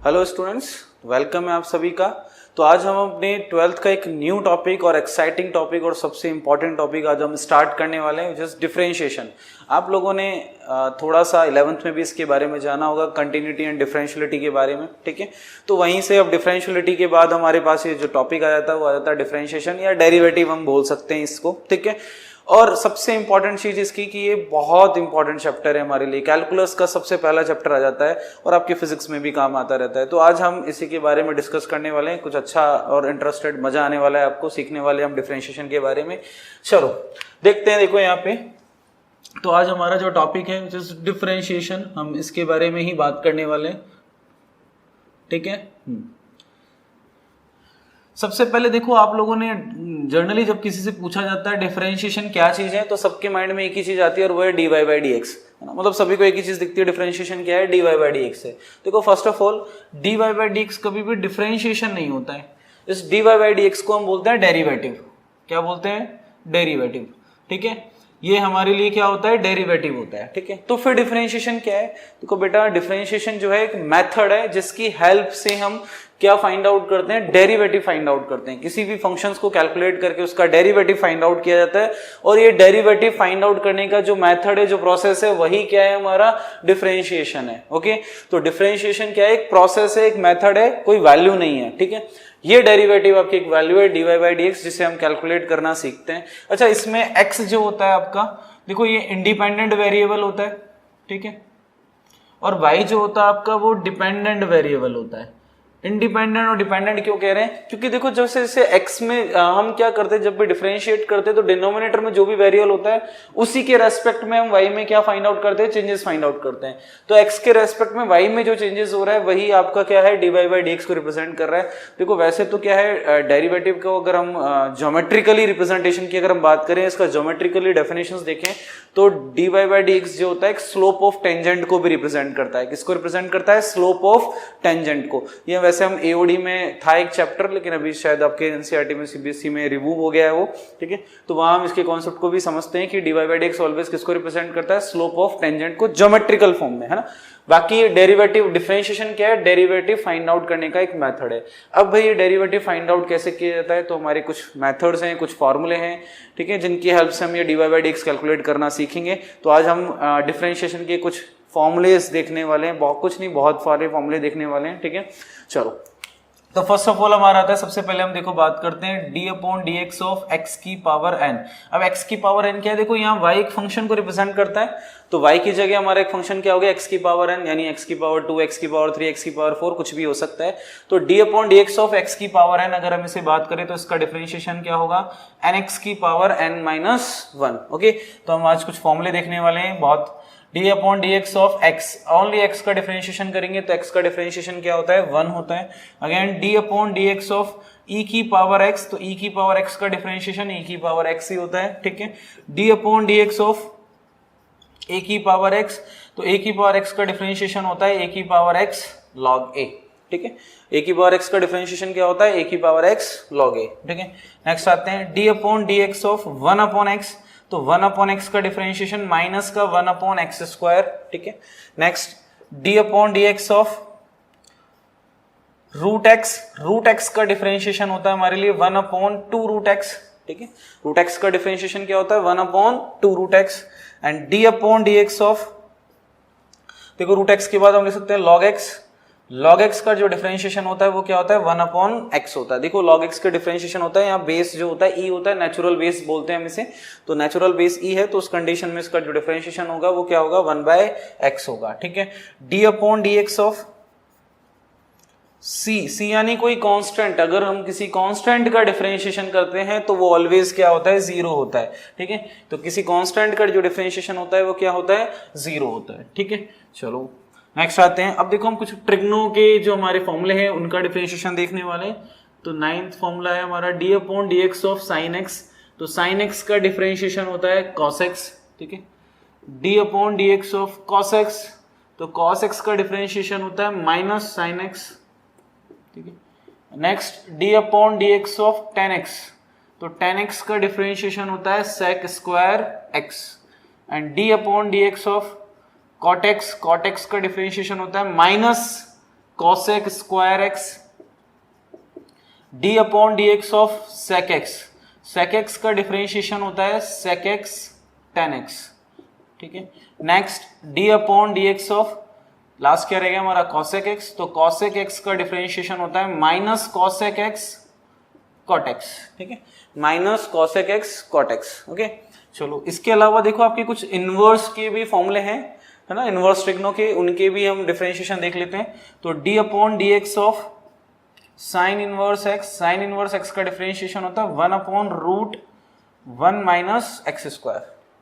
Hello students, welcome है आप सभी का। तो आज हम अपने 12th का एक न्यू टॉपिक और एक्साइटिंग टॉपिक और सबसे इम्पॉर्टेंट टॉपिक आज हम स्टार्ट करने वाले हैं, जस्ट डिफरेंशिएशन। आप लोगों ने थोड़ा सा 11th में भी इसके बारे में जाना होगा, कंटिन्यूटी एंड डिफरेंशियलिटी के बारे में, ठीक है। तो वहीं से अब डिफरेंशियलिटी के बाद हमारे पास ये जो टॉपिक आ जाता है वो आ जाता है डिफरेंशिएशन या डेरिवेटिव हम बोल सकते हैं इसको, ठीक है। और सबसे इंपॉर्टेंट चीज इसकी कि ये बहुत इंपॉर्टेंट चैप्टर है हमारे लिए, कैलकुलस का सबसे पहला चैप्टर आ जाता है और आपके फिजिक्स में भी काम आता रहता है। तो आज हम इसी के बारे में डिस्कस करने वाले हैं, कुछ अच्छा और इंटरेस्टेड मजा आने वाला है आपको, सीखने वाले हम डिफरेंशिएशन के बारे में। चलो देखते हैं, देखो यहाँ पे तो आज हमारा जो टॉपिक है डिफरेंशिएशन, हम इसके बारे में ही बात करने वाले हैं, ठीक है। सबसे पहले देखो, आप लोगों ने जनरली जब किसी से पूछा जाता है डिफरेंशिएशन क्या चीज है, तो सबके माइंड में एक ही चीज आती है और वो है dy by dx, है ना। मतलब सभी को एक ही चीज दिखती है, डिफरेंशिएशन क्या है, dy by dx है। देखो first of all dy by dx कभी भी डिफरेंशिएशन नहीं होता है। इस dy by dx को हम बोलते हैं डेरिवेटिव। क्या बोलते हैं? डेरिवेटिव, ठीक है। ये हमारे लिए क्या होता है? डेरिवेटिव होता है, ठीक है। तो फिर डिफरेंशिएशन क्या है? देखो बेटा, डिफरेंशिएशन जो है एक मेथड है जिसकी हेल्प से हम क्या फाइंड आउट करते हैं? डेरिवेटिव फाइंड आउट करते हैं। किसी भी फंक्शंस को कैलकुलेट करके उसका डेरिवेटिव फाइंड आउट किया जाता है, और ये डेरिवेटिव फाइंड आउट करने का जो मेथड है, जो प्रोसेस है, वही क्या है? हमारा डिफरेंशिएशन है। ओके, तो डिफरेंशिएशन क्या है? एक प्रोसेस है, एक मेथड है, कोई वैल्यू नहीं है, ठीक है। ये डेरिवेटिव आपकी एक वैल्यू है dy by dx, जिसे हम कैलकुलेट करना सीखते हैं। अच्छा, इसमें x जो होता है आपका, देखो ये इंडिपेंडेंट वेरिएबल होता है, ठीक है, और y जो होता है आपका वो डिपेंडेंट वेरिएबल होता है। इंडिपेंडेंट और डिपेंडेंट क्यों कह रहे हैं? क्योंकि देखो जैसे जैसे x में हम क्या करते हैं, जब भी डिफरेंशिएट करते हैं तो डिनोमिनेटर में जो भी वेरिएबल होता है उसी के रेस्पेक्ट में हम y में क्या फाइंड आउट करते हैं? चेंजेस फाइंड आउट करते हैं। तो x के रेस्पेक्ट में y में जो चेंजेस हो रहा है वही आपका क्या है? dy by dx को रिप्रेजेंट कर रहा है। देखो वैसे तो क्या है, डेरिवेटिव को अगर हम ज्योमेट्रिकली रिप्रेजेंटेशन की अगर हम बात करें, इसका ज्योमेट्रिकली डेफिनेशंस देखें तो dy by dx जो होता है एक स्लोप ऑफ टेंजेंट को भी रिप्रेजेंट करता है। किसको रिप्रेजेंट करता है? स्लोप ऑफ टेंजेंट को। ये वैसे हम एओडी में था एक चैप्टर, लेकिन अभी शायद आपके एनसीईआरटी में, सीबीएसई में रिमूव हो गया है वो, ठीक है। तो वहां हम इसके कॉन्सेप्ट को भी समझते हैं कि dy by dx ऑलवेज किसको रिप्रेजेंट करता है? स्लोप ऑफ टेंजेंट को, ज्योमेट्रिकल फॉर्म में, है ना। बाकी डेरिवेटिव, डिफरेंशिएशन क्या है? डेरिवेटिव फाइंड आउट करने का एक मेथड है। अब भाई ये डेरिवेटिव फाइंड आउट कैसे किया जाता है? तो हमारे कुछ मेथड्स हैं, कुछ फॉर्मूले हैं, ठीक है, जिनकी हेल्प से हम ये dy by dx कैलकुलेट करना सीखेंगे। तो आज हम डिफरेंशिएशन के कुछ फॉर्मूलेस देखने वाले हैं, बहुत कुछ नहीं, बहुत सारे फॉर्मूले देखने वाले हैं, ठीक है। चलो, तो फर्स्ट ऑफ ऑल हमारा आता है, सबसे पहले हम देखो बात करते हैं d upon dx of x की पावर n। अब x की पावर n क्या है? देखो यहाँ y एक फंक्शन को रिप्रेजेंट करता है, तो y की जगह हमारा एक फंक्शन क्या हो गया? x की पावर n, यानी x की पावर 2, x की पावर 3, x की पावर 4, कुछ भी हो सकता है। तो d upon dx of x की पावर n अगर हम इसे बात करें तो इसका डिफरेंशिएशन क्या होगा? nx की पावर n माइनस 1। ओके, तो हम आज कुछ फॉर्मूले देखने वाले हैं बहुत। d upon dx of x, only x का डिफरेंशिएशन करेंगे तो x का डिफरेंशिएशन क्या होता है? 1 होता है। Again d upon dx of e की पावर x, तो e की पावर x का डिफरेंशिएशन e की पावर x ही होता है, ठीक है। d upon dx of a की पावर x, तो a की पावर x का डिफरेंशिएशन होता है a की पावर x log a, ठीक है। a की पावर x का डिफरेंशिएशन क्या होता है? a की पावर x log a, ठीक है। नेक्स्ट आते हैं d upon dx of 1 upon x, तो 1 अपॉन x का डिफरेंशिएशन माइनस का 1 अपॉन एक्स स्क्वायर, ठीक है। Next d upon dx of root x का डिफरेंशिएशन होता है हमारे लिए 1 अपॉन 2 रूट x, ठीक है। रूट x का डिफरेंशिएशन क्या होता है? 1 upon 2 root x। And d upon dx of, देखो रूट x के बाद हम लिख सकते हैं log x का जो डिफरेंशिएशन होता है वो क्या होता है? 1 अपॉन x होता है। देखो log x का डिफरेंशिएशन होता है, यहाँ बेस जो होता है e होता है, नेचुरल बेस बोलते हैं हम इसे, तो नेचुरल बेस e है, तो उस कंडीशन में इसका जो डिफरेंशिएशन होगा वो क्या होगा? 1 बाय x होगा, ठीक है। d upon dx of c यानी कोई कांस्टेंट, अगर हम किसी कांस्टेंट का डिफरेंशिएशन करते हैं तो वो ऑलवेज क्या होता है? 0 होता है, ठीक है। तो किसी कांस्टेंट का जो डिफरेंशिएशन होता है वो क्या होता है? 0 होता है, ठीक है। चलो नेक्स्ट आते हैं। अब देखो हम कुछ ट्रिग्नो के जो हमारे फॉर्मूले हैं उनका डिफरेंशिएशन देखने वाले हैं। तो 9th फॉर्मूला है हमारा d upon dx of sin x, तो sin x का डिफरेंशिएशन होता है cos x, ठीक है। d upon dx of cos x, तो cos x का डिफरेंशिएशन होता है माइनस sin x, ठीक है। Next d upon dx of tan x, तो tan x का डिफरेंशिएशन होता है sec square x। And d upon dx of cot x का डिफरेंशिएशन होता है minus cosec square x d upon d x of sec x। sec x का differentiation होता है sec x tan x, ठीक है। Next d upon d x of last क्या रहेगा हमारा cosec x, तो cosec x का डिफरेंशिएशन होता है minus cosec x cot x, ठीक है, minus cosec x cot x, okay. चलो इसके अलावा देखो आपके कुछ इनवर्स के भी फॉर्मूले हैं, है ना, इनवर्स ट्रिग्नो के, उनके भी हम डिफरेंशिएशन देख लेते हैं। तो d upon d x of sine inverse x, sine inverse x का डिफरेंशिएशन होता है 1 upon root 1 minus x square,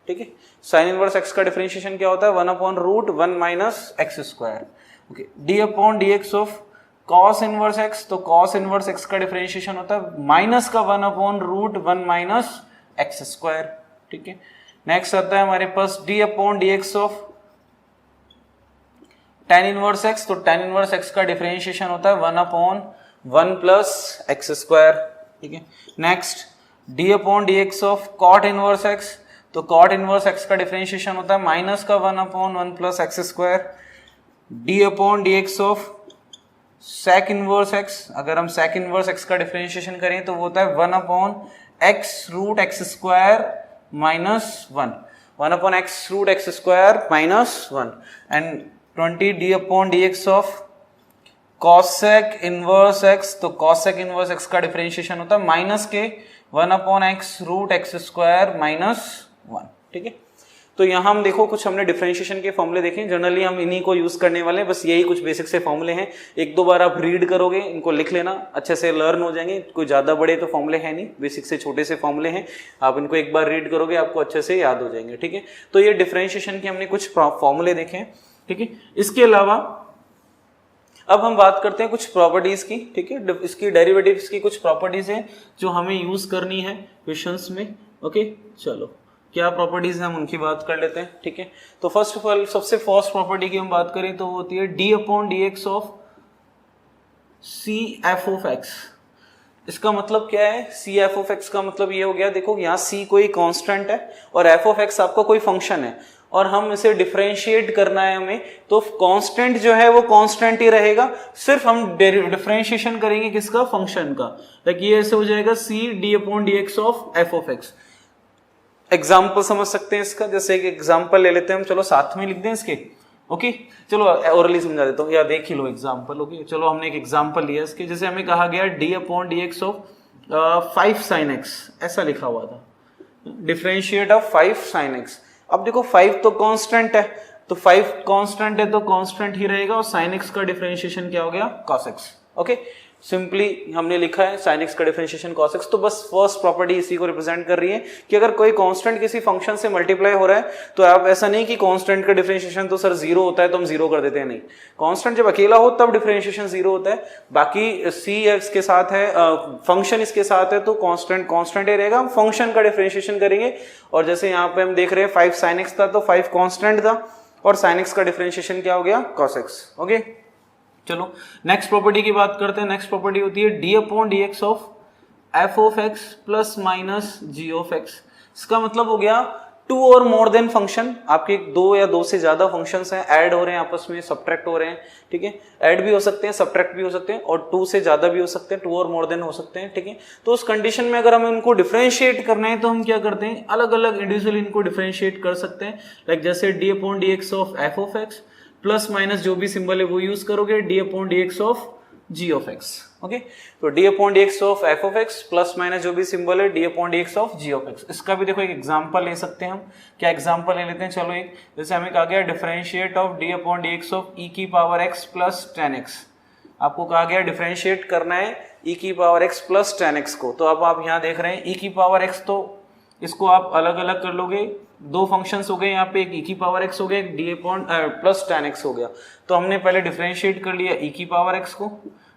ठीक है। साइन इनवर्स x का डिफरेंशिएशन क्या होता है 1 upon root 1 minus x square, okay. d upon d x of cos inverse x, तो cos इनवर्स x का डिफरेंशिएशन होता है माइनस का 1 upon root 1 minus x square, ठीक है। नेक्स्ट आता है हमारे पास d upon d x of tan inverse x, तो tan इनवर्स x का डिफरेंशिएशन होता है 1 अपॉन 1 प्लस एक्स स्क्वायर, ठीक है। Next d upon d x of cot inverse x, तो cot इनवर्स x का डिफरेंशिएशन होता है माइनस का 1 upon 1 plus x square. d upon d x of sec inverse x, अगर हम sec इनवर्स x का डिफरेंशिएशन करें तो वो होता है 1 upon x root x square minus 1 upon x root x square minus 1 and 20 d upon d x of cosec inverse x, तो cosec inverse x का डिफरेंशिएशन होता है माइनस के 1 upon x root x square minus 1, ठीक है। तो यहाँ हम देखो कुछ हमने डिफरेंशिएशन के फॉर्मूले देखे, जनरली हम इन्हीं को यूज करने वाले हैं, बस यही कुछ बेसिक से फॉर्मूले हैं। एक दो बार आप रीड करोगे, इनको लिख लेना, अच्छे से लर्न हो जाएंगे। कोई ज्यादा बड़े तो फॉर्मूले हैं नहीं, बेसिक से छोटे से फॉर्मूले हैं, आप इनको एक बार रीड करोगे आपको अच्छे से याद हो जाएंगे, ठीक है। तो ये डिफरेंशिएशन के हमने कुछ फॉर्मूले देखे हैं, ठीक है। इसके अलावा अब हम बात करते हैं कुछ प्रॉपर्टीज की, ठीक है। इसकी डेरिवेटिव्स की कुछ प्रॉपर्टीज हैं जो हमें यूज करनी है क्वेश्चंस में, ओके। चलो क्या प्रॉपर्टीज हैं हम उनकी बात कर लेते हैं, ठीक है। तो फर्स्ट ऑफ ऑल सबसे फर्स्ट प्रॉपर्टी की हम बात करें तो वो होती है d upon d x of C F of x. इसका मतलब क्या है, सी एफ ऑफ एक्स का मतलब ये हो गया, देखो यहाँ c कोई कांस्टेंट है और f ऑफ एक्स आपका कोई फंक्शन है और हम इसे डिफरेंशिएट करना है हमें, तो कांस्टेंट जो है वो कांस्टेंट ही रहेगा, सिर्फ हम डिफरेंशिएशन करेंगे किसका, फंक्शन का। लाइक ये ऐसे हो जाएगा c d upon d x of f of x. Example समझ सकते हैं इसका, जैसे एक एग्जाम्पल ले लेते हैं हम, चलो साथ में लिख दें इसके, ओके। चलो ओरली समझा देता हूँ या देख ही लो एग्जाम्पल, ओके। चलो हमने एक एग्जाम्पल लिया इसके, जैसे हमें कहा गया d upon d x of 5 sin x, ऐसा लिखा हुआ था, डिफरेंशिएट ऑफ 5 sin x। अब देखो 5 तो कांस्टेंट है, तो 5 कांस्टेंट है तो कांस्टेंट ही रहेगा, और sin x का डिफरेंशिएशन क्या हो गया, cos x, ओके। सिंपली हमने लिखा है sin x का डिफरेंशिएशन cos x। तो बस फर्स्ट प्रॉपर्टी इसी को रिप्रेजेंट कर रही है कि अगर कोई कांस्टेंट किसी फंक्शन से मल्टीप्लाई हो रहा है तो आप ऐसा नहीं कि कांस्टेंट का डिफरेंशिएशन तो सर 0 होता है तो हम 0 कर देते हैं, नहीं। कांस्टेंट जब अकेला हो तब डिफरेंशिएशन 0 होता है, बाकी c इसके साथ है, फंक्शन इसके साथ है तो कांस्टेंट कांस्टेंट ही रहेगा, हम फंक्शन का डिफरेंशिएशन करेंगे। और जैसे यहाँ पे हम देख रहे हैं 5 sin x था तो 5 कांस्टेंट था और sin x का डिफरेंशिएशन क्या हो गया, cos x, ओके। चलो नेक्स्ट प्रॉपर्टी की बात करते हैं। नेक्स्ट प्रॉपर्टी होती है d upon d x of f of x plus minus g of x। इसका मतलब हो गया 2 और मोर देन फंक्शन, आपके 2 या 2 से ज्यादा फंक्शंस हैं, ऐड हो रहे हैं आपस में, सब्ट्रैक्ट हो रहे हैं, ठीक है। ऐड भी हो सकते हैं, सब्ट्रैक्ट भी हो सकते हैं, और 2 से ज्यादा भी हो सकते हैं, 2 और मोर देन हो सकते हैं, ठीक है। तो उस कंडीशन में अगर हमें उनको डिफरेंशिएट करना है तो हम क्या करते हैं, अलग अलग इंडिविजुअली इनको डिफरेंशिएट कर सकते हैं। लाइक जैसे d upon d x of f of x plus minus जो भी सिंबल है वो यूज करोगे, d upon d x of g of x, okay. तो d upon d x of f of x plus minus जो भी symbol है d upon d x of g of x। इसका भी देखो एक एग्जांपल ले सकते हैं हम, क्या एग्जांपल ले लेते हैं, चलो एक, जैसे हमें कहा गया differentiate of d upon d x of e की पावर x प्लस 10x। आपको कहा गया डिफरेंशिएट करना है e की पावर x प्लस 10x को, तो अब आप यहाँ देख रहे हैं e की पावर x, तो इसको आप अलग अलग कर लोगे, 2 फंक्शंस हो गए यहाँ पे, एक e की पावर x हो गया, एक d अपॉन प्लस 10x हो गया। तो हमने पहले डिफरेंशिएट कर लिया e की पावर x को,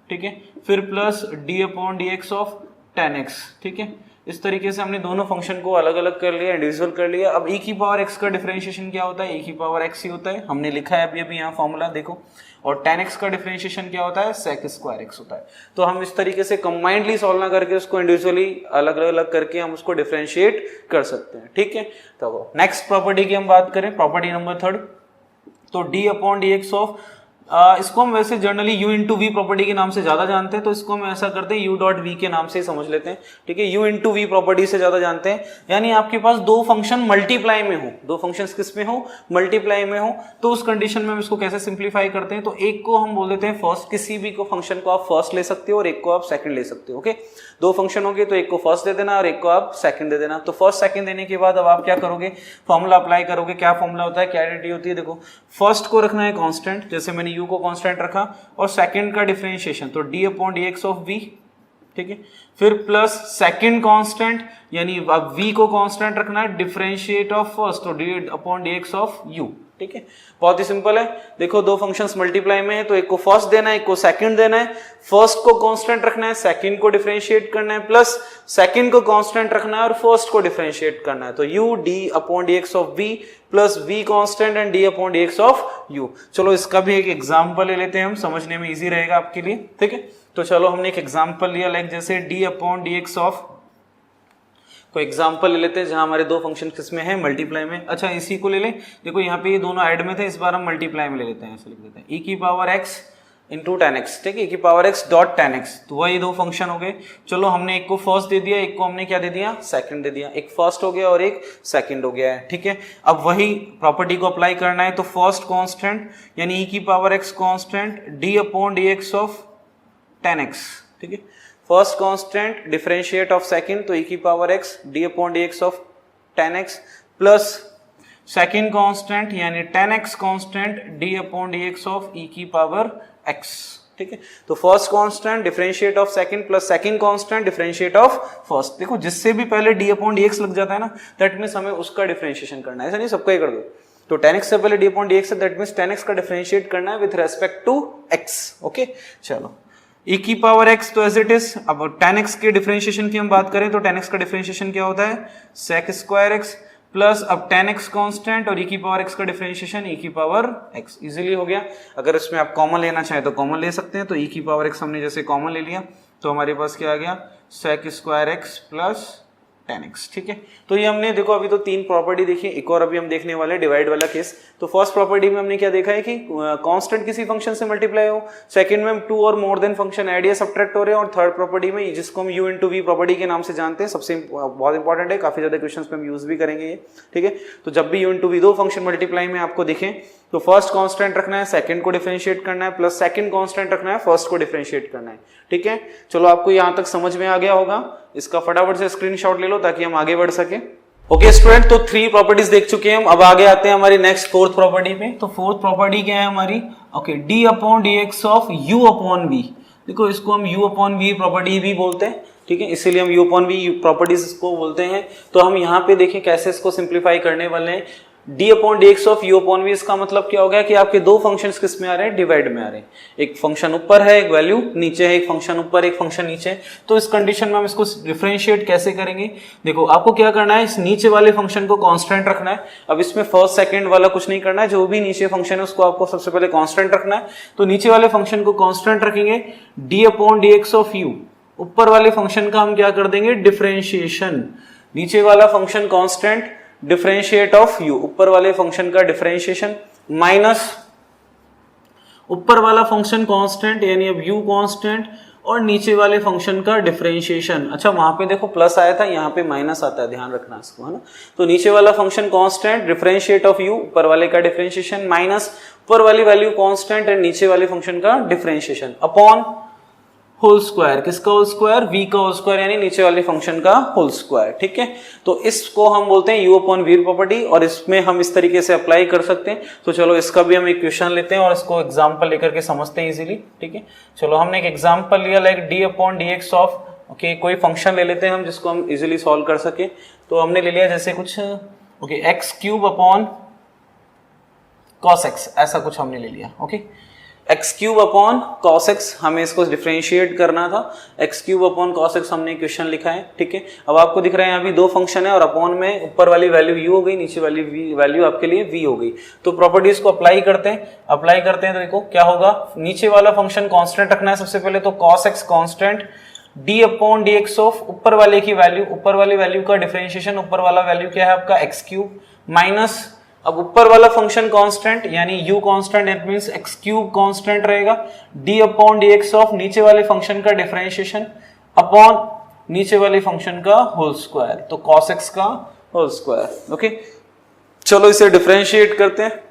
ठीक है, फिर plus d upon d x of 10x, ठीक है। इस तरीके से हमने दोनों फंक्शन को अलग अलग कर लिया, इंडिविजुअल कर लिया। अब e की पावर x का डिफरेंशिएशन क्या होता है, e की पावर x ही होता है, हमने लिखा है अभी यहाँ फॉर्मूला देखो। और 10x का डिफरेंशिएशन क्या होता है, sec स्क्वायर x होता है। तो हम इस तरीके से कंबाइंडली सॉल्व ना करके उसको इंडिविजुअली अलग अलग करके हम उसको डिफरेंशिएट कर सकते हैं, ठीक है। तो नेक्स्ट प्रॉपर्टी की हम बात करें, प्रॉपर्टी नंबर 3, तो d upon d x of इसको हम वैसे generally u into v property के नाम से ज्यादा जानते हैं, तो इसको हम ऐसा करते हैं u डॉट वी के नाम से ही समझ लेते हैं, ठीक है। u इंटू वी प्रॉपर्टी से ज्यादा जानते हैं, यानी आपके पास दो फंक्शन मल्टीप्लाई में हो, दो फंक्शंस किस में हो, मल्टीप्लाई में हो, तो उस कंडीशन में हम इसको कैसे सिंप्लीफाई करते हैं, तो एक को हम बोल देते हैं फर्स्ट, किसी भी को फंक्शन को आप फर्स्ट ले सकते हो और एक को आप सेकंड ले सकते हो, ओके। दो फंक्शन हो गए तो एक को फर्स्ट दे देना और एक को आप सेकंड दे देना। तो फर्स्ट सेकंड देने के बाद अब आप क्या करोगे, फॉर्मूला अप्लाई करोगे। क्या फॉर्मूला होता है, क्या आइडेंटिटी होती है, देखो फर्स्ट को रखना है कांस्टेंट, जैसे मैंने u को कांस्टेंट रखा, और सेकंड का डिफरेंशिएशन तो d upon dx of v, ठीक है। फिर प्लस सेकंड कांस्टेंट, यानी अब v को कांस्टेंट रखना है, डिफरेंशिएट ऑफ फर्स्ट तो d upon dx of u, ठीक है। बहुत ही सिंपल है। देखो दो फंक्शंस मल्टीप्लाई में है तो एक को फर्स्ट देना है, एक को सेकंड देना है, फर्स्ट को कांस्टेंट रखना है, सेकंड को डिफरेंशिएट करना है, प्लस सेकंड को कांस्टेंट रखना है और फर्स्ट को डिफरेंशिएट करना है। तो u d upon dx of v plus v constant and d upon dx of u। चलो इसका भी एक एग्जांपल ले लेते हैं हम, समझने में इजी रहेगा आपके लिए, ठीक है। तो चलो हमने एक एग्जांपल लिया, लाइक जैसे d अपॉन dx ऑफ, कोई एग्जांपल ले लेते हैं जहां हमारे दो फंक्शन किसमें है, मल्टीप्लाई में। अच्छा इसी को ले ले, देखो यहाँ पे ये दोनों ऐड में थे, इस बार हम मल्टीप्लाई में ले लेते हैं, ऐसे लिख देते हैं e की power x into ten x, ठीक है, e की power x dot ten x. तो वही दो फंक्शन हो गए। चलो हमने एक को फर्स्ट दे दिया, एक को हमने क्या दे दिया, सेकंड दे दिया, एक फर्स्ट हो गया और एक सेकंड हो गया है, ठीक है। अब वही प्रॉपर्टी को अप्लाई करना है, तो फर्स्ट कांस्टेंट यानी e की power x constant d upon dx of ten x, ठीक है। First constant differentiate of second तो e की power x d upon dx of ten x, plus second constant यानी ten x constant d upon dx of e की power x, ठीक है। तो first constant differentiate of second plus second constant differentiate of first. देखो जिससे भी पहले d upon dx लग जाता है ना, दैट मींस हमें उसका डिफरेंशिएशन करना है, ऐसा नहीं सबका ही कर दो। तो tan x से पहले d अपॉन dx है, दैट मींस tan x का डिफरेंशिएट करना है with respect to x, okay. चलो e की पावर x तो एज इट इज। अब tan x के डिफरेंशिएशन की हम बात करें तो tan x का डिफरेंशिएशन क्या होता है, sec स्क्वायर x प्लस अब tan x कांस्टेंट और e की पावर x का डिफरेंशिएशन e की पावर x, इजीली हो गया। अगर इसमें आप कॉमन लेना चाहे तो कॉमन ले सकते हैं, तो e की पावर x हमने जैसे कॉमन ले लिया तो हमारे पास क्या आ गया, sec square x plus tan x, ठीक है। तो ये हमने देखो अभी तो तीन प्रॉपर्टी देखी, एक और अभी हम देखने वाले डिवाइड वाला केस। तो फर्स्ट प्रॉपर्टी में हमने क्या देखा है कि कांस्टेंट किसी फंक्शन से मल्टीप्लाई हो, सेकंड में हम टू और मोर देन फंक्शन ऐड या सब्ट्रैक्ट हो रहे हैं, और थर्ड प्रॉपर्टी में जिसको हम u इंटू वी प्रॉपर्टी के नाम से जानते हैं, सबसे बहुत इंपॉर्टेंट है, काफी ज्यादा क्वेश्चंस पे हम यूज भी करेंगे ये, ठीक है। तो जब भी u इंटू वी दो फंक्शन मल्टीप्लाई में आपको दिखे तो फर्स्ट कांस्टेंट रखना है, सेकंड को डिफरेंशिएट करना है, प्लस सेकंड कांस्टेंट रखना है, फर्स्ट को डिफरेंशिएट करना है, ठीक है। चलो आपको यहां तक समझ में आ गया होगा, इसका फटाफट से स्क्रीनशॉट ले लो ताकि हम आगे बढ़ सके। ओके स्टूडेंट, तो थ्री प्रॉपर्टीज देख चुके हैं हम, अब आगे आते हैं हमारी नेक्स्ट फोर्थ प्रॉपर्टी पे। तो फोर्थ प्रॉपर्टी क्या है हमारी, okay, d upon dx of u upon v। देखो इसको हम u अपॉन v प्रॉपर्टी भी बोलते हैं, ठीक है, इसीलिए हम u अपॉन v प्रॉपर्टीज इसको बोलते हैं। तो हम यहाँ पे देखें कैसे इसको सिंप्लीफाई करने वाले हैं। d upon dx of u upon v, इसका मतलब क्या हो गया कि आपके दो फंक्शंस किस में आ रहे हैं, डिवाइड में आ रहे हैं। एक फंक्शन ऊपर है, एक वैल्यू नीचे है, एक फंक्शन ऊपर एक फंक्शन नीचे है। तो इस कंडीशन में हम इसको डिफरेंशिएट कैसे करेंगे, देखो आपको क्या करना है, इस नीचे वाले फंक्शन को कांस्टेंट रखना है। अब इसमें फर्स्ट सेकंड वाला कुछ नहीं करना है, जो भी नीचे फंक्शन है उसको आपको सबसे पहले कांस्टेंट रखना है। तो नीचे वाले फंक्शन को कांस्टेंट रखेंगे, d upon dx of u, ऊपर वाले फंक्शन का हम क्या कर देंगे, डिफरेंशिएशन। नीचे वाला function constant, differentiate of u, ऊपर वाले फंक्शन का डिफरेंशिएशन, माइनस ऊपर वाला फंक्शन कांस्टेंट यानी अब u कांस्टेंट और नीचे वाले फंक्शन का डिफरेंशिएशन। अच्छा वहां पे देखो प्लस आया था, यहाँ पे माइनस आता है, ध्यान रखना इसको, है ना। तो नीचे वाला function constant, differentiate of u, ऊपर वाले का डिफरेंशिएशन, माइनस ऊपर वाली वैल्यू कांस्टेंट एंड नीचे वाले फंक्शन का डिफरेंशिएशन, अपॉन होल स्क्वायर। किसका होल स्क्वायर, v का होल स्क्वायर यानी नीचे वाले फंक्शन का होल स्क्वायर, ठीक है। तो इसको हम बोलते हैं u अपॉन v प्रॉपर्टी, और इसमें हम इस तरीके से अप्लाई कर सकते हैं। तो चलो इसका भी हम एक क्वेश्चन लेते हैं और इसको एग्जांपल लेकर के समझते हैं इजीली, ठीक है। चलो हमने एक एग्जांपल लिया, like d upon dx of, okay, कोई फंक्शन ले लेते हैं हम जिसको हम इजीली सॉल्व कर सके। तो हमने ले लिया जैसे कुछ, okay, x cube upon cos x, ऐसा कुछ हमने ले लिया, okay. X cube upon cos x, हमें इसको डिफरेंशिएट करना था। X cube upon cos x हमने क्वेश्चन लिखा है, ठीक है। अब आपको दिख रहा है यहाँ भी दो फंक्शन है और अपॉन में ऊपर वाली वैल्यू u हो गई, नीचे वाली वैल्यू आपके लिए v हो गई। तो प्रॉपर्टीज को अप्लाई करते हैं तो देखो क्या होगा, नीचे वाला फंक्शन कांस्टेंट रखना है सबसे पहले, तो cos x constant, d upon dx of ऊपर वाले की वैल्यू, ऊपर वाली वैल्यू का डिफरेंशिएशन, ऊपर वाला वैल्यू क्या है आपका एक्स क्यूब, माइनस अब ऊपर वाला फंक्शन कांस्टेंट यानी u constant, it means x cube constant रहेगा, d अपॉन dx ऑफ नीचे वाले फंक्शन का डिफरेंशिएशन अपॉन नीचे वाले फंक्शन का होल स्क्वायर, तो cos x का होल स्क्वायर। ओके, चलो इसे डिफरेंशिएट करते हैं।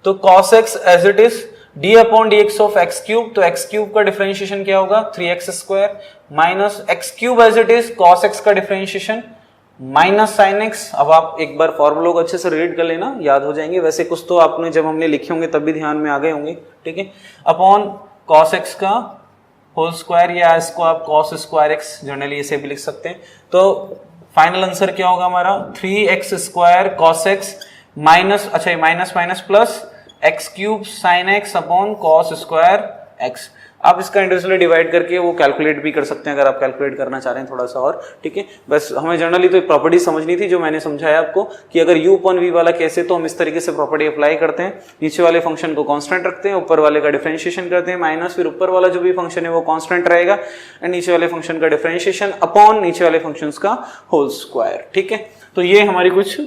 तो cos x as it is d upon dx of x cube, तो x क्यूब का डिफरेंशिएशन क्या होगा 3x square minus x cube as it is cos x का डिफरेंशिएशन माइनस साइन एक्स। अब आप एक बार फॉर्मूला को अच्छे से रीड कर लेना, याद हो जाएंगे। वैसे कुछ तो आपने जब हमने लिखे होंगे तब भी ध्यान में आ गए होंगे, ठीक है। अपॉन cos x का होल स्क्वायर, या इसको आप cos स्क्वायर x जनरली ऐसे भी लिख सकते हैं। तो फाइनल आंसर क्या होगा हमारा 3x square cos x minus, अच्छा ये minus minus plus x cube sign x upon cos square x। आप इसका इंडिविजुअली डिवाइड करके वो कैलकुलेट भी कर सकते हैं अगर आप कैलकुलेट करना चाह रहे हैं थोड़ा सा और, ठीक है। बस हमें जनरली तो एक प्रॉपर्टी समझनी थी जो मैंने समझाया आपको कि अगर u upon v वाला केस है तो हम इस तरीके से प्रॉपर्टी अप्लाई करते हैं, नीचे वाले फंक्शन को कांस्टेंट रखते हैं, ऊपर वाले का डिफरेंशिएशन करते हैं माइनस, फिर ऊपर वाला जो भी फंक्शन है वो कांस्टेंट रहेगा एंड नीचे वाले फंक्शन का डिफरेंशिएशन अपॉन नीचे वाले फंक्शन का होल स्क्वायर, ठीक है। तो ये हमारी कुछ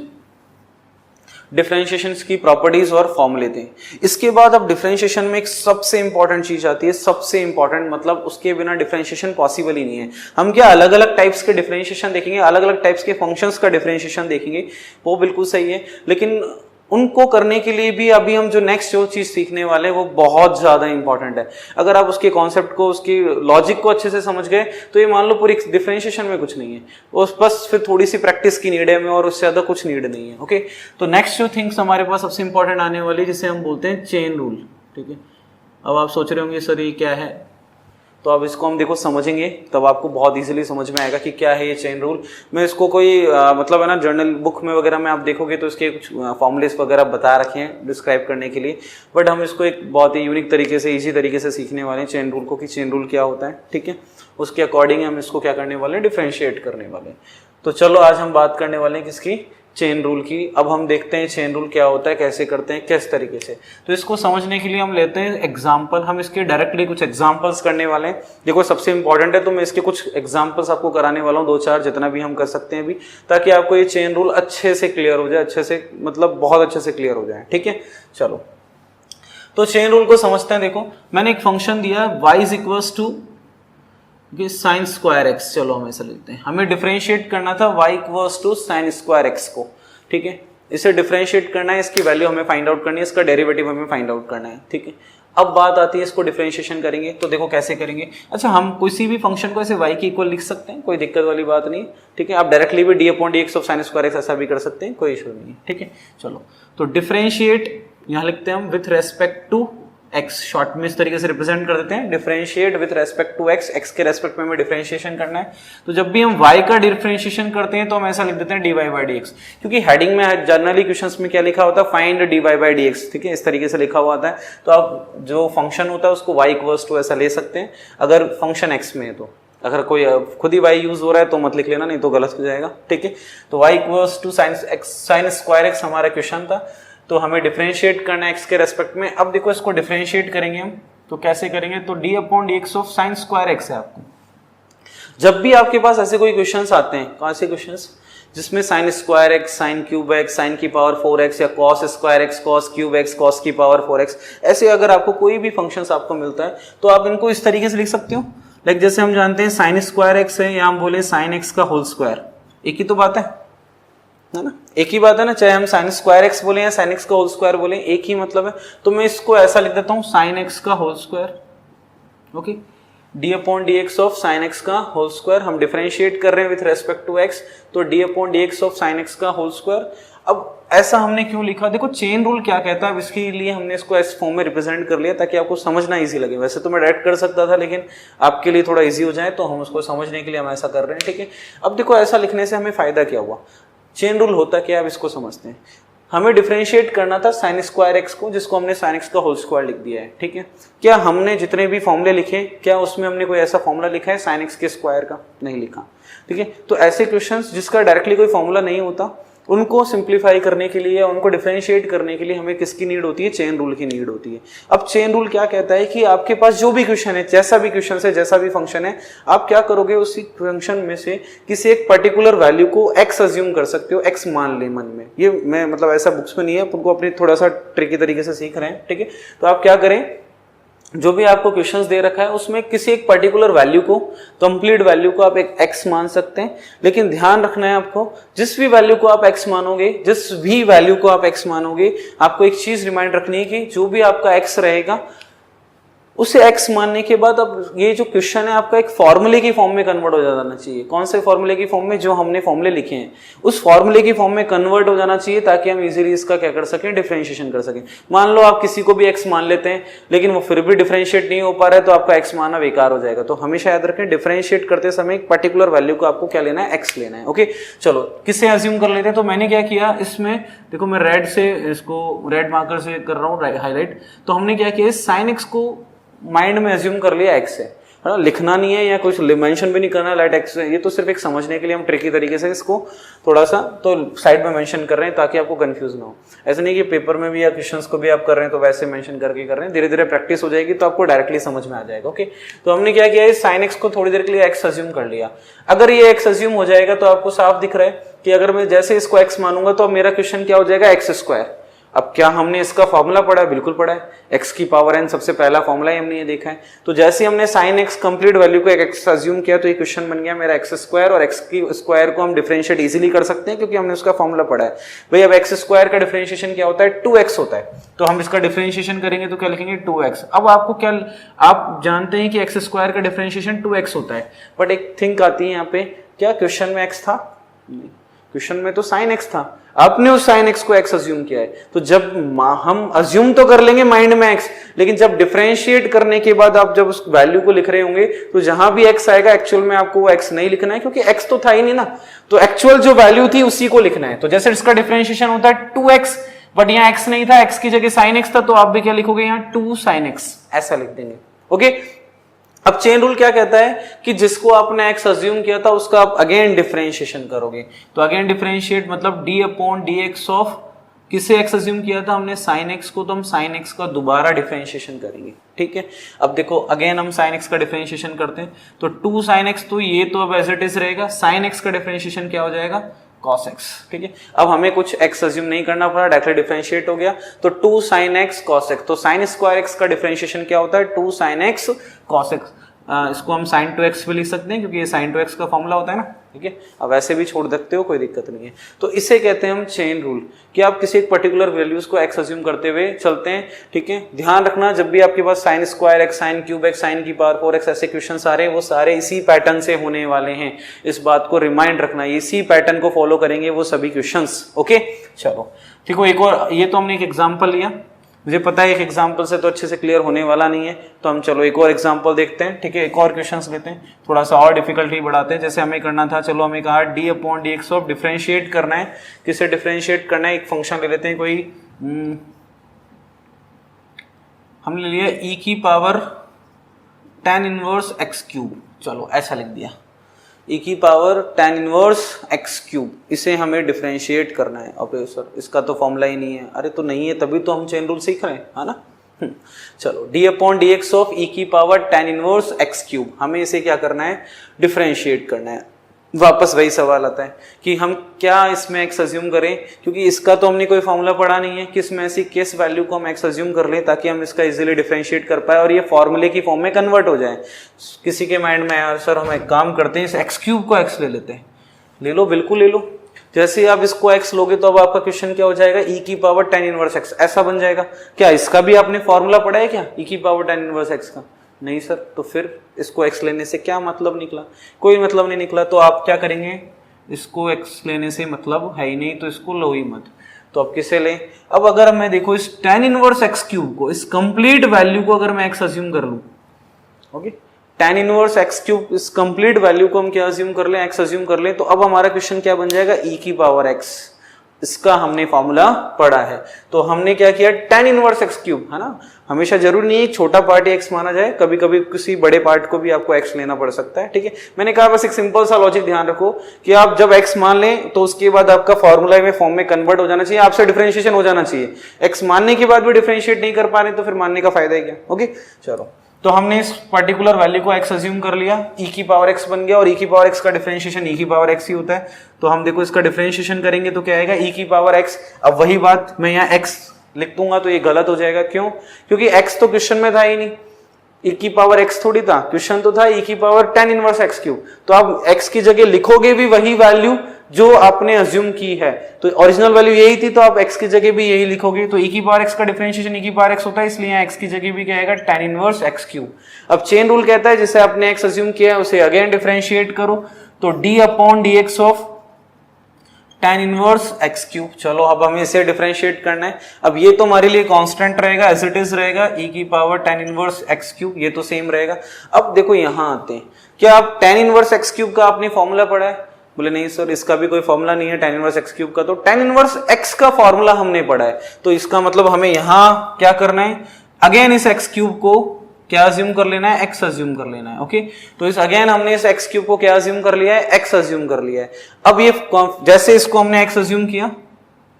डिफरेंशिएशन की प्रॉपर्टीज और फॉर्मूले थे। इसके बाद अब डिफरेंशिएशन में एक सबसे इंपॉर्टेंट चीज आती है, सबसे इंपॉर्टेंट मतलब उसके बिना डिफरेंशिएशन पॉसिबल ही नहीं है। हम क्या अलग अलग टाइप्स के डिफरेंशिएशन देखेंगे, अलग अलग टाइप्स के फंक्शंस का डिफरेंशिएशन देखेंगे, वो बिल्कुल सही है, लेकिन उनको करने के लिए भी अभी हम जो नेक्स्ट जो चीज सीखने वाले हैं वो बहुत ज्यादा इंपॉर्टेंट है। अगर आप उसके कॉन्सेप्ट को, उसकी लॉजिक को अच्छे से समझ गए तो ये मान लो पूरी डिफरेंशिएशन में कुछ नहीं है, वो बस फिर थोड़ी सी प्रैक्टिस की नीड है हमें और उससे ज्यादा कुछ नीड नहीं है। ओके, तो नेक्स्ट जो थिंग्स हमारे पास सबसे इंपॉर्टेंट आने वाली जिसे हम बोलते हैं चेन रूल, ठीक है। अब आप सोच रहे होंगे सर ये क्या है, तो अब इसको हम देखो समझेंगे तब आपको बहुत इजीली समझ में आएगा कि क्या है ये चेन रूल। मैं इसको कोई मतलब है ना जर्नल बुक में वगैरह में आप देखोगे तो इसके कुछ फॉर्मूलेस वगैरह बता रखे हैं डिस्क्राइब करने के लिए, बट हम इसको एक बहुत ही यूनिक तरीके से, इजी तरीके से सीखने वाले हैं चेन रूल को, कि चेन रूल क्या होता है, ठीक है। उसके अकॉर्डिंग हम इसको क्या करने वाले हैं, डिफरेंशिएट करने वाले हैं। तो चलो आज हम बात करने वाले हैं किसकी, चेन रूल की। अब हम देखते हैं चेन रूल क्या होता है, कैसे करते हैं, किस तरीके से। तो इसको समझने के लिए हम लेते हैं एग्जांपल, हम इसके डायरेक्टली कुछ एग्जांपल्स करने वाले हैं। देखो सबसे इंपॉर्टेंट है तो मैं इसके कुछ एग्जांपल्स आपको कराने वाला हूँ, 2-4 जितना भी हम कर सकते हैं अभी, ताकि आपको ये चेन रूल अच्छे से क्लियर हो जाए, अच्छे से मतलब बहुत अच्छे से क्लियर हो जाए, ठीक है। चलो तो चेन रूल को समझते हैं। देखो मैंने एक फंक्शन दिया y is equals to sine square x, चलो हम ऐसा लिखते हैं। हमें डिफरेंशिएट करना था y equals to sine square x को, ठीक है। इसे डिफरेंशिएट करना है, इसकी वैल्यू हमें फाइंड आउट करनी है, इसका डेरिवेटिव हमें फाइंड आउट करना है, ठीक है। अब बात आती है इसको डिफरेंशिएशन करेंगे तो देखो कैसे करेंगे। अच्छा हम किसी भी फंक्शन को ऐसे y के इक्वल लिख सकते हैं, कोई दिक्कत वाली बात नहीं, ठीक है। आप डायरेक्टली भी d upon dx of sine square x ऐसा भी कर सकते हैं, कोई इशू नहीं है, ठीक है। चलो तो डिफरेंशिएट यहाँ लिखते हैं हम with respect to x, short में इस तरीके से रिप्रेजेंट कर देते हैं, differentiate with respect to x, x के रेस्पेक्ट में हमें डिफरेंशिएशन करना है। तो जब भी हम y का डिफरेंशिएशन करते हैं तो हम ऐसा लिख देते हैं dy by dx, क्योंकि हेडिंग में जनरली क्वेश्चंस में क्या लिखा होता है, फाइंड dy by dx, ठीक है, इस तरीके से लिखा हुआ आता है। तो आप जो फंक्शन होता है उसको y इक्वल्स टू ऐसा ले सकते हैं अगर फंक्शन x में है तो, अगर कोई खुद ही y यूज हो रहा है तो मत लिख लेना, नहीं तो गलत हो जाएगा, ठीक है। तो y equals to sine square x हमारा क्वेश्चन था, तो हमें डिफरेंशिएट करना है x के रेस्पेक्ट में। अब देखो इसको डिफरेंशिएट करेंगे हम, तो कैसे करेंगे, तो d upon dx of sine square x है। आपको जब भी आपके पास ऐसे कोई क्वेश्चंस आते हैं, कौन से क्वेश्चंस जिसमें sine square x, sine cube x, sine की पावर 4x, या cos square x, cos cube x, cos की पावर 4x, ऐसे अगर आपको कोई भी फंक्शंस आपको मिलता है तो आप इनको इस तरीके से लिख सकते हो। लाइक जैसे हम जानते हैं साइन स्क्वायर x है, या हम बोले साइन x का होल स्क्वायर, एक ही तो बात है ना, एक ही बात है ना, चाहे हम साइन स्क्वायर एक्स बोले या साइन एक्स का होल स्क्वायर बोले, एक ही मतलब है। तो मैं इसको ऐसा लिख देता हूं साइन एक्स का whole square, okay, d upon d x of sine x का होल स्क्वायर। हम डिफरेंशिएट कर रहे हैं विथ रेस्पेक्ट टू एक्स, तो d upon d x of sine x का होल स्क्वायर। अब ऐसा हमने क्यों लिखा, देखो चेन रूल क्या कहता है, अब इसके लिए हमने इसको इस फॉर्म में रिप्रेजेंट कर लिया ताकि आपको समझना इजी लगे। वैसे तो मैं डायरेक्ट कर सकता था, लेकिन आपके लिए थोड़ा इजी हो जाए तो हम उसको समझने के लिए हम ऐसा कर रहे हैं, ठीक है। अब देखो ऐसा लिखने से हमें फायदा क्या हुआ, चेन रूल होता क्या है, अब इसको समझते हैं। हमें डिफरेंशिएट करना था साइन स्क्वायर एक्स को, जिसको हमने साइन एक्स का होल स्क्वायर लिख दिया है, ठीक है। क्या हमने जितने भी फॉर्मूले लिखे, क्या उसमें हमने कोई ऐसा फॉर्मूला लिखा है साइन एक्स के स्क्वायर का, नहीं लिखा, ठीक है। तो ऐसे क्वेश्चंस जिसका डायरेक्टली कोई फॉर्मूला नहीं होता, उनको सिंप्लीफाई करने के लिए, उनको डिफरेंशिएट करने के लिए हमें किसकी नीड होती है? चेन रूल की नीड होती है। अब चेन रूल क्या कहता है कि आपके पास जो भी क्वेश्चन है, जैसा भी क्वेश्चन है, जैसा भी फंक्शन है, आप क्या करोगे, उसी फंक्शन में से किसी एक पर्टिकुलर वैल्यू को x अज्यूम कर सकते हो, x मान ले मन में। ये मैं मतलब ऐसा बुक्स में नहीं है, उनको अपनी थोड़ा सा ट्रिकी तरीके से सीख रहे हैं, ठीक है। तो आप क्या करें, जो भी आपको क्वेश्चंस दे रखा है उसमें किसी एक पर्टिकुलर वैल्यू को, कंप्लीट वैल्यू को आप एक x मान सकते हैं, लेकिन ध्यान रखना है आपको, जिस भी वैल्यू को आप x मानोगे, जिस भी वैल्यू को आप x मानोगे, आपको एक चीज रिमाइंड रखनी है कि जो भी आपका x रहेगा उसे x मानने के बाद अब ये जो क्वेश्चन है आपका एक फॉर्मूले की फॉर्म में कन्वर्ट हो जाना चाहिए। कौन से फॉर्मूले की फॉर्म में? जो हमने फॉर्मूले लिखे हैं उस फॉर्मूले की फॉर्म में कन्वर्ट हो जाना चाहिए, ताकि हम इजीली इसका क्या कर सकें, डिफरेंशिएशन कर सकें। मान लो आप किसी को भी x मान लेते हैं लेकिन वो फिर भी डिफरेंशिएट नहीं हो पा रहा है, तो आपका x मानना बेकार हो जाएगा। तो हमेशा याद रखें, डिफरेंशिएट करते समय एक पर्टिकुलर वैल्यू को आपको क्या लेना है? x लेना है। ओके, चलो किससे अज्यूम कर लेते हैं। तो मैंने क्या किया, इसमें देखो मैं रेड से, इसको रेड मार्कर से कर रहा हूँ हाईलाइट। तो हमने क्या किया, साइन x को माइंड में अज्यूम कर लिया x है ना, लिखना नहीं है या कुछ मेंशन भी नहीं करना लाइट x है, ये तो सिर्फ एक समझने के लिए हम ट्रिकी तरीके से इसको थोड़ा सा तो साइड में मेंशन कर रहे हैं ताकि आपको कंफ्यूज ना हो। ऐसा नहीं कि पेपर में भी या क्वेश्चंस को भी आप कर रहे हैं तो वैसे मेंशन करके कर रहे हैं, धीरे धीरे प्रैक्टिस हो जाएगी तो आपको डायरेक्टली समझ में आ जाएगा। ओके, तो हमने क्या किया, साइन x को थोड़ी देर के लिए x अज्यूम कर लिया। अगर ये x अज्यूम हो जाएगा तो आपको साफ दिख रहा है कि अगर मैं जैसे इसको x मानूंगा तो अब मेरा क्वेश्चन क्या हो जाएगा, x स्क्वायर। अब क्या हमने इसका फॉर्मूला पढ़ा है? बिल्कुल पढ़ा है, x की पावर n सबसे पहला फॉर्मूला ही हमने ये देखा है। तो जैसे हमने sin x कंप्लीट वैल्यू को एक x अज्यूम किया तो ये क्वेश्चन बन गया मेरा x स्क्वायर, और x की स्क्वायर को हम डिफरेंशिएट इजीली कर सकते हैं क्योंकि हमने उसका फॉर्मूला पढ़ा है। भाई अब x स्क्वायर का डिफरेंशिएशन क्या होता है? 2x होता है। तो हम इसका डिफरेंशिएशन करेंगे तो क्या लिखेंगे? 2x। अब आपको क्या, आप जानते हैं कि x स्क्वायर का डिफरेंशिएशन 2x होता है, बट एक थिंक आती है यहाँ पे, क्या क्वेश्चन में x था? नहीं, क्वेश्चन में तो sin x था, आपने उस sin x को x अज्यूम किया है। तो जब हम अज्यूम तो कर लेंगे माइंड में x, लेकिन जब डिफरेंशिएट करने के बाद आप जब उस वैल्यू को लिख रहे होंगे तो जहां भी x आएगा एक्चुअल में आपको वो x नहीं लिखना है क्योंकि x तो था ही नहीं ना, तो एक्चुअल जो वैल्यू थी उसी को लिखना है। तो जैसे इसका डिफरेंशिएशन होता है 2x, बट यहाँ x नहीं था, x की जगह sin x था, तो आप भी क्या लिखोगे यहाँ 2 sin x, ऐसा लिख देंगे। ओके, अब चेन रूल क्या कहता है कि जिसको आपने x अज्यूम किया था उसका आप अगेन डिफरेंशिएशन करोगे। तो अगेन डिफरेंशिएट मतलब d अपॉन dx ऑफ, किसे x अज्यूम किया था हमने? sin x को, तो हम sin x का दोबारा डिफरेंशिएशन करेंगे। ठीक है, अब देखो अगेन हम sin x का डिफरेंशिएशन करते हैं तो 2 sin x, तो ये तो अब एज इट इज रहेगा। sin x का डिफरेंशिएशन क्या हो जाएगा? cos x। ठीक है, अब हमें कुछ x अज्यूम नहीं करना पड़ा, डायरेक्टली डिफरेंशिएट हो गया। तो 2 sin x cos x, तो sin स्क्वायर x का डिफरेंशिएशन क्या होता है? 2 sin x cos x। इसको हम sin 2x भी लिख सकते हैं क्योंकि ये sin 2x का फॉर्मूला होता है ना। ठीक है, अब ऐसे भी छोड़ सकते हो, कोई दिक्कत नहीं है। तो इसे कहते हैं हम चेन रूल, कि आप किसी एक पर्टिकुलर वैल्यूज को x अज्यूम करते हुए चलते हैं। ठीक है, ध्यान रखना जब भी आपके पास sin square x, sin cube x, sin की पावर 4x ऐसे क्वेश्चंस आ रहे हैं वो सारे इसी पैटर्न से होने वाले हैं। इस बात को रिमाइंड रखना, इसी पैटर्न को फॉलो करेंगे वो सभी क्वेश्चंस। ओके, चलो ठीक हो, एक और, ये तो हमने एक एग्जाम्पल लिया, मुझे पता है एक एग्जाम्पल से तो अच्छे से क्लियर होने वाला नहीं है, तो हम चलो एक और एग्जाम्पल देखते हैं। ठीक है, एक और क्वेश्चंस लेते हैं, थोड़ा सा और डिफिकल्टी बढ़ाते हैं। जैसे हमें करना था, चलो हमें कहा d upon dx of, differentiate करना है। किसे डिफरेंशिएट करना है? एक फंक्शन ले लेते हैं कोई, हमने ले लिया e की power tan inverse x cube, चलो ऐसा लिख दिया, e की power tan inverse x cube, इसे हमें डिफरेंशिएट करना है। अब सर इसका तो फॉर्मूला ही नहीं है, अरे तो नहीं है तभी तो हम चेन रूल सीख रहे हैं, है ना। चलो d upon dx of e की power tan inverse x cube, हमें इसे क्या करना है? डिफरेंशिएट करना है। वापस वही सवाल आता है कि हम क्या इसमें x अज्यूम करें, क्योंकि इसका तो हमने कोई फॉर्मूला पढ़ा नहीं है कि इसमें ऐसी किस वैल्यू को हम x अज्यूम कर लें ताकि हम इसका इजीली डिफरेंशिएट कर पाए और ये फॉर्मूले की फॉर्म में कन्वर्ट हो जाए। किसी के माइंड में यार सर हम एक काम करते हैं, इस x क्यूब को x ले लेते हैं, ले लो, बिल्कुल ले लो। जैसे आप इसको x लोगे तो अब आपका क्वेश्चन क्या हो जाएगा? e की पावर tan इनवर्स x, ऐसा बन जाएगा। क्या इसका भी आपने फॉर्मूला पढ़ा है क्या, e की पावर tan इनवर्स x का? नहीं सर, तो फिर इसको x लेने से क्या मतलब निकला? कोई मतलब नहीं निकला। तो आप क्या करेंगे? इसको x लेने से मतलब है ही नहीं, तो इसको लो ही मत। तो अब किसे लें? अब अगर मैं देखो इस tan इनवर्स x क्यूब को, इस कंप्लीट वैल्यू को अगर मैं x अज्यूम कर लूं, okay, tan inverse x cube, इस कंप्लीट वैल्यू को हम क्या अज्यूम कर लें? x अज्यूम कर लें, तो अब हमारा क्वेश्चन क्या बन जाएगा? e की पावर x इसका हमने फॉर्मूला पढ़ा है। तो हमने क्या किया, tan इनवर्स x क्यूब, है ना। हमेशा जरूरी नहीं है छोटा पार्ट ही x माना जाए, कभी कभी किसी बड़े पार्ट को भी आपको x लेना पड़ सकता है, ठीक है। मैंने कहा बस एक सिंपल सा लॉजिक ध्यान रखो कि आप जब x मान लें तो उसके बाद आपका फॉर्मूला में फॉर्म में कन्वर्ट हो जाना चाहिए, आपसे डिफरेंशिएशन हो जाना चाहिए। x मानने के बाद भी डिफरेंशिएट नहीं कर पा रहे तो फिर मानने का फायदा है क्या। ओके चलो, तो हमने इस पर्टिकुलर वैल्यू को x अज्यूम कर लिया, e की पावर x बन गया, और e की पावर x का डिफरेंशिएशन e की पावर x ही होता है। तो हम देखो इसका डिफरेंशिएशन करेंगे तो क्या आएगा, e की पावर x। अब वही बात मैं यहाँ x लिख दूंगा तो ये गलत हो जाएगा, क्यों, क्योंकि x तो क्वेश्चन में था ही नहीं, e की पावर x थोड़ी था, क्वेश्चन तो था e की power tan inverse x cube. तो आप x की जगह लिखोगे भी वही वैल्यू जो आपने अज्यूम की है, तो ओरिजिनल वैल्यू यही थी तो आप x की जगह भी यही लिखोगे। तो e की पावर x का डिफरेंशिएशन e की पावर x होता है, इसलिए यहाँ x की जगह भी क्या आएगा, tan इनवर्स x क्यूब। अब चेन रूल कहता है जिसे आपने x अज्यूम किया है उसे अगेन डिफरेंशिएट करो, तो d upon dx of tan inverse x cube. चलो अब हमें इसे डिफरेंशिएट करना है। अब ये तो हमारे लिए कांस्टेंट रहेगा, एज इट इज रहेगा, e की power tan inverse x cube, ये तो सेम रहेगा। अब देखो यहाँ आते हैं, क्या आप tan इनवर्स x क्यूब का आपने फॉर्मूला पढ़ा है? बोले नहीं सर इसका भी कोई फॉर्मूला नहीं है tan इनवर्स x क्यूब का। तो tan इनवर्स x का फॉर्मूला हमने पढ़ा है, तो इसका मतलब हमें यहाँ क्या करना है, अगेन इस x क्यूब को क्या अज्यूम कर लेना है, x अज्यूम कर लेना है। ओके, तो इस अगेन हमने इस x क्यूब को क्या अज्यूम कर लिया है, x अज्यूम कर लिया है। अब ये जैसे इसको हमने x अज्यूम किया,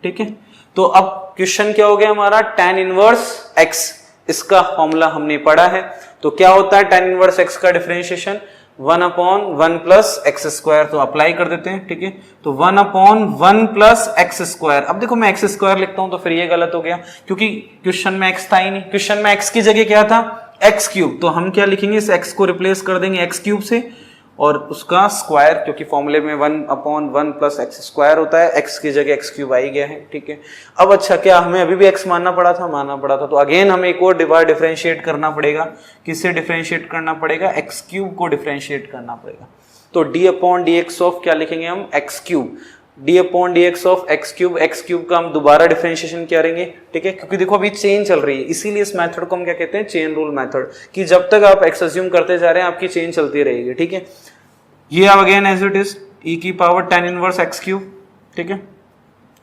ठीक है, तो अब क्वेश्चन क्या हो गया हमारा, tan इनवर्स x, इसका फॉर्मूला हमने पढ़ा है। तो क्या होता है tan इनवर्स x का differentiation, 1 upon 1 plus x square. तो अप्लाई कर देते हैं, ठीक है, तो 1 अपॉन 1 प्लस एक्स स्क्वायर। अब देखो मैं एक्स स्क्वायर लिखता हूं तो फिर ये गलत हो गया, क्योंकि क्वेश्चन में x था ही नहीं, क्वेश्चन में x की जगह क्या था, x क्यूब। तो हम क्या लिखेंगे, इस x को रिप्लेस कर देंगे x क्यूब से और उसका स्क्वायर, क्योंकि फॉर्मूले में 1 अपॉन 1 प्लस एक्स स्क्वायर होता है, x की जगह x क्यूब आ ही गया है, ठीक है। अब अच्छा, क्या हमें अभी भी x मानना पड़ा था, तो अगेन हमें एक और बार डिफरेंशिएट करना पड़ेगा। किससे डिफरेंशिएट करना पड़ेगा, x क्यूब को डिफरेंशिएट करना पड़ेगा। तो d upon d x of क्या लिखेंगे हम, x cube, d upon d x of x cube का हम दोबारा डिफरेंशिएशन करेंगे, ठीक है, क्योंकि देखो अभी चेन चल रही है, इसीलिए इस मेथड को हम क्या कहते हैं, चेन रूल मेथड, कि जब तक आप x अज्यूम करते जा रहे हैं आपकी चेन चलती रहेगी, ठीक है। ये अब again as it is e की power tan inverse x cube, ठीक है,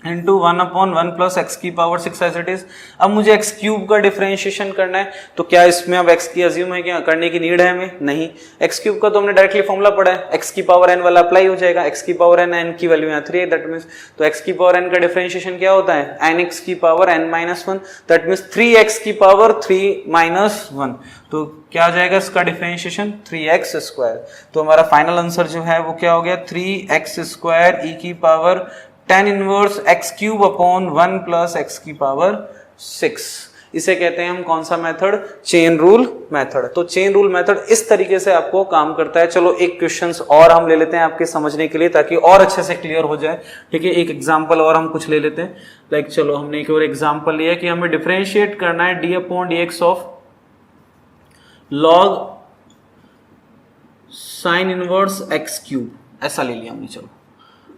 इंटू 1 अपॉन 1 प्लस एक्स की पावर 6 एज इट इज। अब मुझे एक्स क्यूब का डिफरेंशिएशन करना है, तो क्या इसमें अब एक्स की अज्यूम है, क्या करने की नीड है हमें, नहीं। एक्स क्यूब का तो हमने डायरेक्टली फॉर्मूला पढ़ा है, एक्स की पावर एन वाला अप्लाई हो जाएगा, एक्स की पावर एन, एन की वैल्यू यहाँ 3 है, दैट मीन्स तो एक्स की पावर एन का डिफरेंशिएशन क्या होता है, एन एक्स की power n minus 1, that means 3x की पावर 3 माइनस 1। तो क्या आ जाएगा इसका डिफरेंशिएशन, 3x स्क्वायर। तो हमारा फाइनल आंसर जो है वो क्या हो गया, 3x स्क्वायर e की power tan inverse x cube upon 1 plus x की पावर 6। इसे कहते हैं हम कौन सा मेथड, चेन रूल मेथड। तो चेन रूल मेथड इस तरीके से आपको काम करता है। चलो एक क्वेश्चंस और हम ले लेते हैं आपके समझने के लिए, ताकि और अच्छे से क्लियर हो जाए, ठीक है। एक एग्जांपल और हम कुछ ले लेते हैं, लाइक चलो हमने एक और एग्जांपल लिया कि हमें डिफरेंशिएट करना है d upon d x of log sign inverse x cube, ऐसा ले लिया हमने, चलो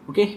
okay,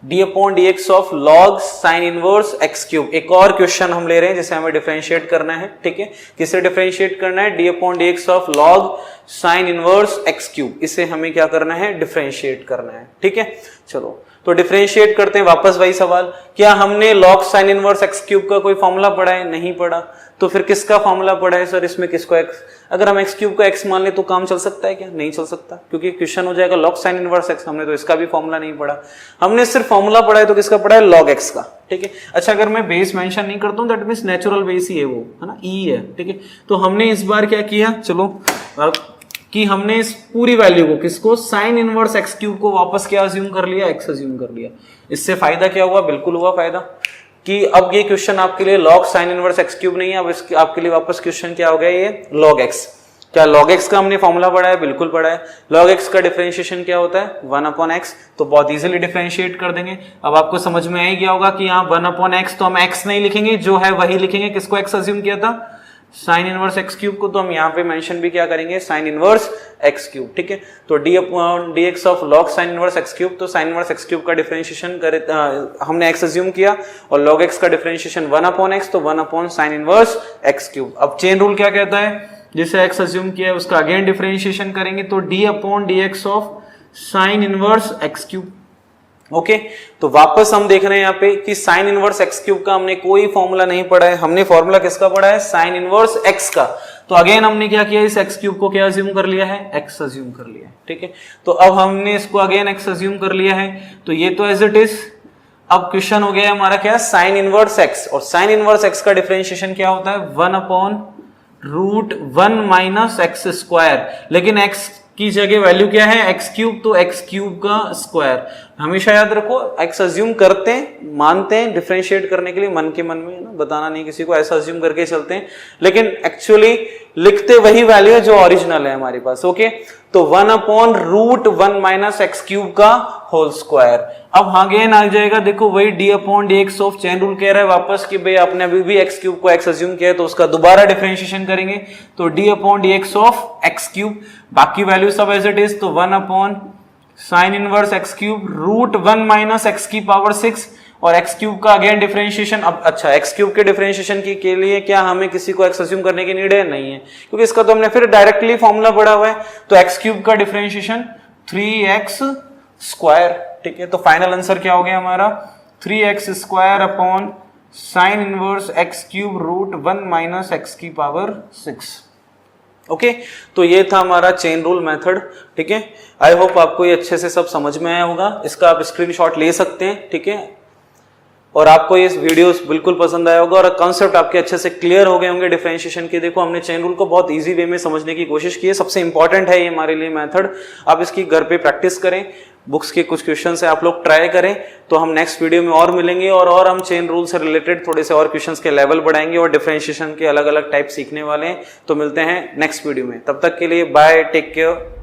d upon d x of log sign inverse x cube. एक और क्वेश्चन हम ले रहे हैं जिसे हमें डिफरेंशिएट करना है, ठीक है। किसे डिफरेंशिएट करना है, d upon d x of log sign inverse x cube. इसे हमें क्या करना है, डिफरेंशिएट करना है, ठीक है। चलो तो डिफरेंशिएट करते हैं, वापस वही सवाल, क्या हमने log sign inverse x cube का कोई फॉर्मूला पढ़ा है, नहीं पढ़ा। तो फिर किसका फॉर्मूला पढ़ा है सर, इसमें किसको x, अगर हम x क्यूब को x मान ले तो काम चल सकता है क्या, नहीं चल सकता, क्योंकि क्वेश्चन हो जाएगा लॉग साइन इनवर्स x। हमने तो इसका भी फॉर्मूला नहीं पढ़ा, हमने सिर्फ फॉर्मूला पढ़ा है, तो किसका पढ़ा है, लॉग x का, ठीक है। अच्छा अगर मैं बेस मेंशन नहीं करता हूं, दैट मींस नेचुरल बेस ही है वो, है ना, e है, ठीक है। तो हमने इस बार क्या किया, चलो कि हमने इस पूरी वैल्यू को, किसको, साइन इनवर्स x क्यूब को वापस क्या अज्यूम कर लिया, x अज्यूम कर लिया। इससे फायदा क्या हुआ, बिल्कुल हुआ फायदा, कि अब ये क्वेश्चन आपके लिए log sign inverse x cube नहीं है, अब इसके आपके लिए वापस क्वेश्चन क्या हो गया, ये लॉग x। क्या लॉग x का हमने फॉर्मूला पढ़ा है, बिल्कुल पढ़ा है। लॉग x का डिफरेंशिएशन क्या होता है, 1 अपॉन x, तो बहुत इजीली डिफरेंशिएट कर देंगे। अब आपको समझ में आ ही गया होगा कि यहाँ 1 अपॉन x, तो हम x नहीं लिखेंगे, जो है वही लिखेंगे, किसको x अज्यूम किया था, साइन इनवर्स x क्यूब को। तो हम यहाँ पे मेंशन भी क्या करेंगे, साइन इनवर्स x क्यूब, ठीक है। तो d upon d x of log sign inverse x cube, तो साइन इनवर्स x क्यूब का डिफरेंशिएशन करे, हमने x अज्यूम किया, और log x का डिफरेंशिएशन 1 अपॉन x, तो 1 upon sine inverse x cube. अब चेन रूल क्या कहता है, जिसे x अज्यूम किया है उसका अगेन डिफरेंशिएशन करेंगे, तो d upon d x of sine inverse x cube, okay तो वापस हम देख रहे हैं यहाँ पे कि साइन इनवर्स एक्स क्यूब का हमने कोई फॉर्मूला नहीं पढ़ा है, हमने फॉर्मूला किसका पढ़ा है, साइन इनवर्स एक्स का। तो अगेन हमने क्या किया, इस एक्स क्यूब को क्या अज्यूम कर लिया है, एक्स अज्यूम कर लिया है, ठीक है। तो अब हमने इसको अगेन एक्स अज्यूम कर लिया है, तो ये तो एज इट इज। अब क्वेश्चन हो गया हमारा क्या, साइन इनवर्स एक्स, और साइन इनवर्स एक्स का डिफरेंशिएशन क्या होता है, 1/√1 माइनस एक्स स्क्वायर, लेकिन एक्स की जगह वैल्यू क्या है, एक्स क्यूब, तो एक्स क्यूब का स्क्वायर। हमेशा याद रखो, एक्स अज्यूम करते हैं, मानते हैं डिफरेंशिएट करने के लिए, मन के मन में ना बताना नहीं किसी को, ऐसा अज्यूम करके चलते हैं, लेकिन एक्चुअली लिखते वही वैल्यू है जो ओरिजिनल है हमारे पास। ओके तो 1/√1 माइनस एक्स क्यूब का होल स्क्वायर। अब अगेन आ जाएगा, देखो वही d/dx ऑफ चेन रूल कह रहा है वापस कि भाई आपने अभी भी एक्स क्यूब को एक्स अज्यूम किया है, तो उसका दोबारा डिफरेंशिएशन करेंगे, तो d/dx ऑफ एक्स क्यूब, बाकी वैल्यू सब एज इट इज, तो 1/sin inverse x cube √1 minus x की पावर 6, और एक्स क्यूब का अगेन डिफरेंशिएशन। अब अच्छा, एक्स क्यूब के डिफरेंशिएशन के लिए क्या हमें किसी को एक्स अज्यूम करने की नीड है, नहीं है, क्योंकि इसका तो हमने फिर डायरेक्टली फॉर्मूला पढ़ा हुआ है। तो एक्स क्यूब का डिफरेंशिएशन 3x स्क्वायर, ठीक है। तो फाइनल आंसर क्या हो गया हमारा, 3x square upon sine inverse x cube √1 minus x की पावर 6। ओके तो ये था हमारा चेन रूल मेथड, ठीक है। आई होप आपको ये अच्छे से सब समझ में आया होगा, इसका आप स्क्रीनशॉट ले सकते हैं, ठीक है। और आपको ये वीडियोस बिल्कुल पसंद आया होगा और कॉन्सेप्ट आपके अच्छे से क्लियर हो गए होंगे डिफरेंशिएशन के। देखो हमने चेन रूल को बहुत इजी वे में समझने की कोशिश की है, सबसे इंपॉर्टेंट है ये हमारे लिए मेथड। आप इसकी घर पे प्रैक्टिस करें, बुक्स के कुछ क्वेश्चन है आप लोग ट्राई करें, तो हम नेक्स्ट वीडियो में और मिलेंगे और हम चेन रूल से रिलेटेड थोड़े से और क्वेश्चंस के लेवल बढ़ाएंगे और डिफरेंशिएशन के अलग अलग टाइप सीखने वाले हैं। तो मिलते हैं नेक्स्ट वीडियो में, तब तक के लिए बाय, टेक केयर।